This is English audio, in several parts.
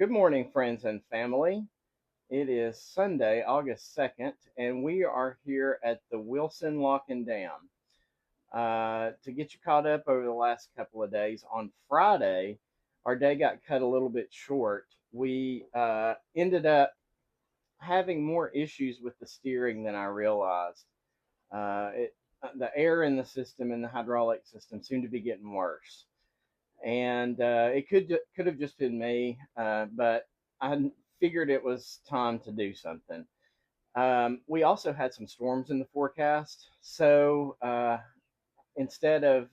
Good morning, friends and family. It is Sunday, August 2nd, and we are here at the Wilson Lock and Dam. To get you caught up over the last couple of days, on Friday, our day got cut a little bit short. We ended up having more issues with the steering than I realized. The air in the system and the hydraulic system seemed to be getting worse, and it could have just been me, but I figured it was time to do something. We also had some storms in the forecast, so instead of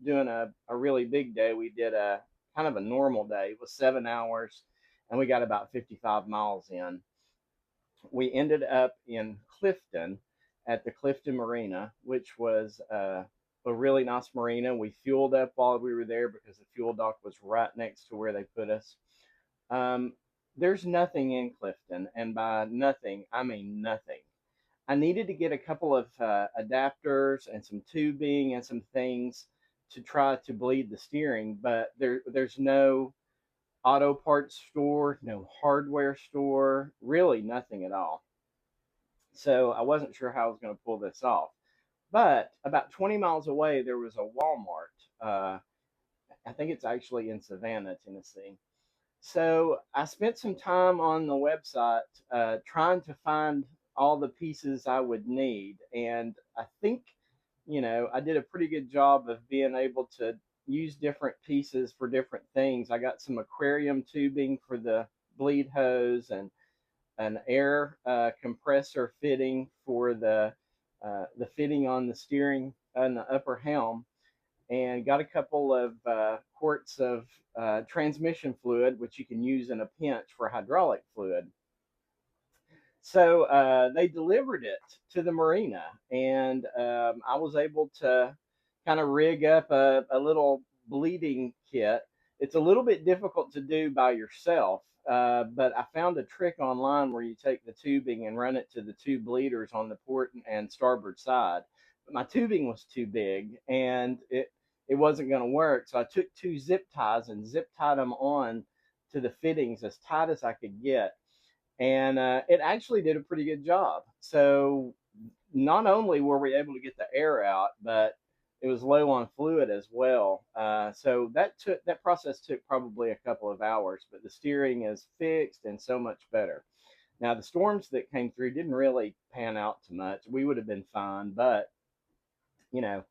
doing a really big day, we did a kind of a normal day. It was 7 hours, and we got about 55 miles in. We ended up in Clifton at the Clifton Marina, which was a really nice marina. We fueled up while we were there because the fuel dock was right next to where they put us. Um, there's nothing in Clifton, and by nothing, I mean nothing. I needed to get a couple of adapters and some tubing and some things to try to bleed the steering, but there's no auto parts store, no hardware store, really nothing at all. So I wasn't sure how I was going to pull this off. But about 20 miles away, there was a Walmart. Uh, I think it's actually in Savannah, Tennessee. So I spent some time on the website trying to find all the pieces I would need. And I think, I did a pretty good job of being able to use different pieces for different things. I got some aquarium tubing for the bleed hose and an air compressor fitting for the fitting on the steering and the upper helm, and got a couple of quarts of transmission fluid, which you can use in a pinch for hydraulic fluid. So they delivered it to the marina, and I was able to kind of rig up a little bleeding kit. It's a little bit difficult to do by yourself, but I found a trick online where you take the tubing and run it to the two bleeders on the port and starboard side. But my tubing was too big, and it wasn't going to work. So I took two zip ties and zip tied them on to the fittings as tight as I could get, and it actually did a pretty good job. So not only were we able to get the air out, but it was low on fluid as well. So that process took probably a couple of hours, but the steering is fixed and so much better. Now the storms that came through didn't really pan out too much. We would have been fine, but you know,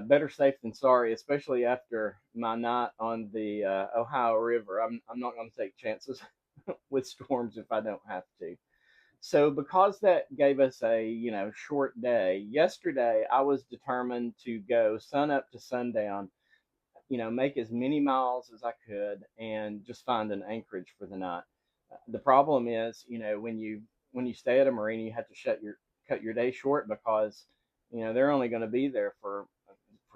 better safe than sorry, especially after my night on the Ohio River. I'm not going to take chances with storms if I don't have to. So because that gave us a short day, yesterday I was determined to go sun up to sundown, make as many miles as I could, and just find an anchorage for the night. The problem is, when you stay at a marina, you have to cut your day short because they're only going to be there for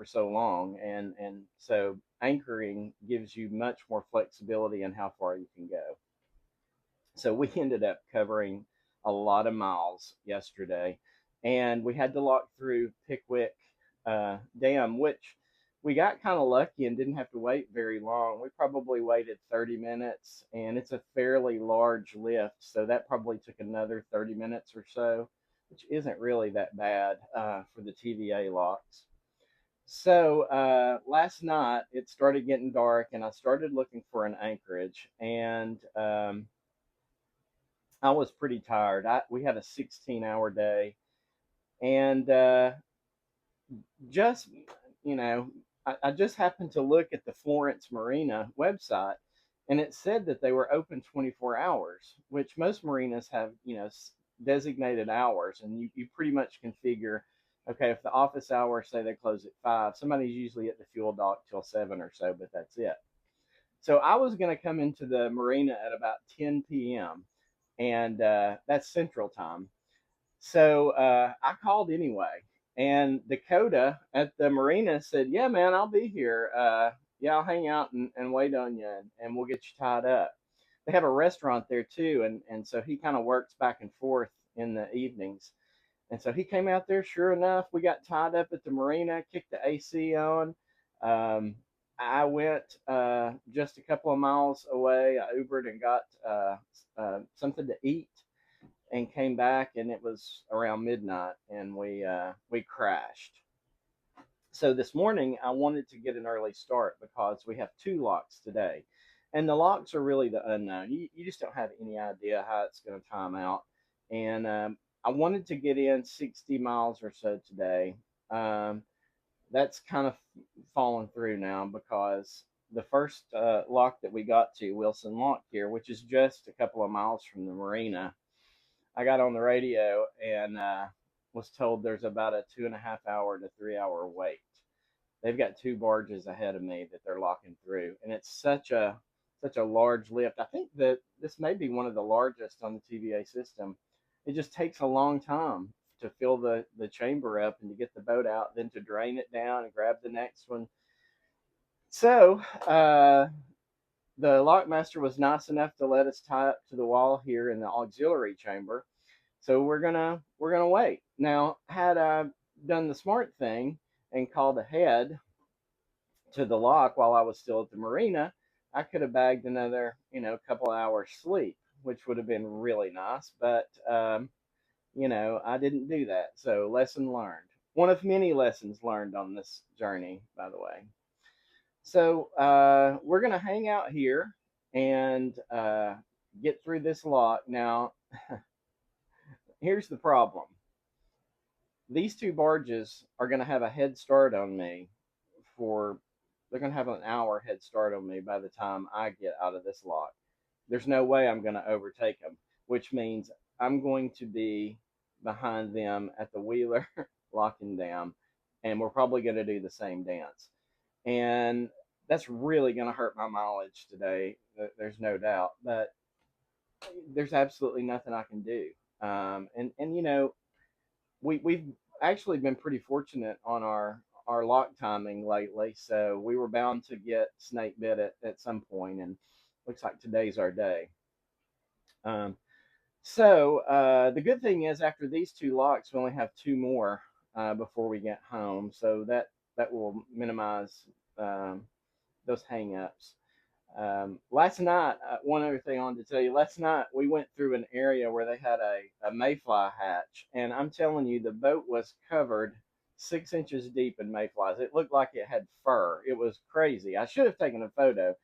so long, and so anchoring gives you much more flexibility in how far you can go. So we ended up covering a lot of miles yesterday, and we had to lock through Pickwick Dam, which we got kind of lucky and didn't have to wait very long. We probably waited 30 minutes, and it's a fairly large lift, so that probably took another 30 minutes or so, which isn't really that bad for the TVA locks. So last night it started getting dark, and I started looking for an anchorage, and I was pretty tired. We had a 16-hour day, and just you know, I just happened to look at the Florence Marina website, and it said that they were open 24 hours, which most marinas have, designated hours, and you pretty much can figure, okay, if the office hours say they close at 5, somebody's usually at the fuel dock till 7 or so, but that's it. So I was going to come into the marina at about 10 p.m., and that's Central Time. So I called anyway, and Dakota at the marina said, "Yeah, man, I'll be here. Yeah, I'll hang out and wait on you, and we'll get you tied up." They have a restaurant there too, and so he kind of works back and forth in the evenings. And so he came out there. Sure enough, we got tied up at the marina, kicked the AC on. Um, I went just a couple of miles away. I Ubered and got something to eat and came back, and it was around midnight, and we crashed. So this morning I wanted to get an early start because we have two locks today, and the locks are really the unknown. You just don't have any idea how it's going to time out, and I wanted to get in 60 miles or so today. Um, that's kind of fallen through now because the first lock that we got to, Wilson Lock here, which is just a couple of miles from the marina, I got on the radio and was told there's about a 2.5 hour to 3 hour wait. They've got two barges ahead of me that they're locking through, and it's such a large lift. I think that this may be one of the largest on the TVA system. It just takes a long time to fill the chamber up and to get the boat out, then to drain it down and grab the next one. So the lockmaster was nice enough to let us tie up to the wall here in the auxiliary chamber. So we're gonna wait. Now, had I done the smart thing and called ahead to the lock while I was still at the marina, I could have bagged another, couple hours sleep, which would have been really nice. But I didn't do that. So lesson learned. One of many lessons learned on this journey, by the way. So we're gonna hang out here and get through this lock. Now, here's the problem. These two barges are going to have a head start on me for they're going to have an hour head start on me by the time I get out of this lock. There's no way I'm going to overtake them, which means I'm going to be behind them at the Wheeler locking dam, and we're probably going to do the same dance. And that's really going to hurt my mileage today. There's no doubt, but there's absolutely nothing I can do. And we've actually been pretty fortunate on our lock timing lately. So we were bound to get snake bit at some point, and looks like today's our day. Um, so the good thing is, after these two locks, we only have two more before we get home. So that will minimize um, those hangups. Last night, one other thing I wanted to tell you. Last night we went through an area where they had a mayfly hatch, and I'm telling you, the boat was covered 6 inches deep in mayflies. It looked like it had fur. It was crazy. I should have taken a photo,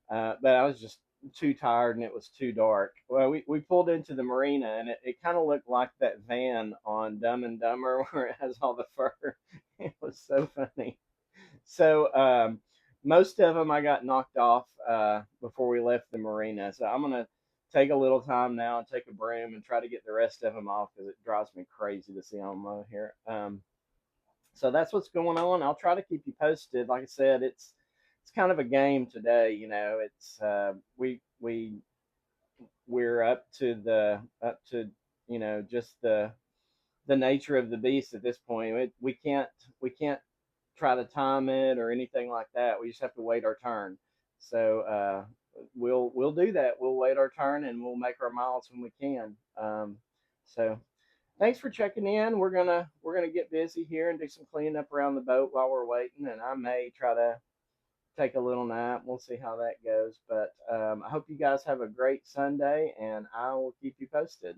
but I was just too tired and it was too dark. Well, we pulled into the marina, and it kind of looked like that van on Dumb and Dumber where it has all the fur. It was so funny. So most of them I got knocked off before we left the marina. So I'm gonna take a little time now and take a broom and try to get the rest of them off because it drives me crazy to see them out here. So that's what's going on. I'll try to keep you posted. Like I said, it's kind of a game today. It's we're up to just the nature of the beast at this point. We can't try to time it or anything like that. We just have to wait our turn. So we'll do that. We'll wait our turn and we'll make our miles when we can. So thanks for checking in. We're gonna get busy here and do some cleaning up around the boat while we're waiting, and I may try to take a little nap. We'll see how that goes. But I hope you guys have a great Sunday, and I will keep you posted.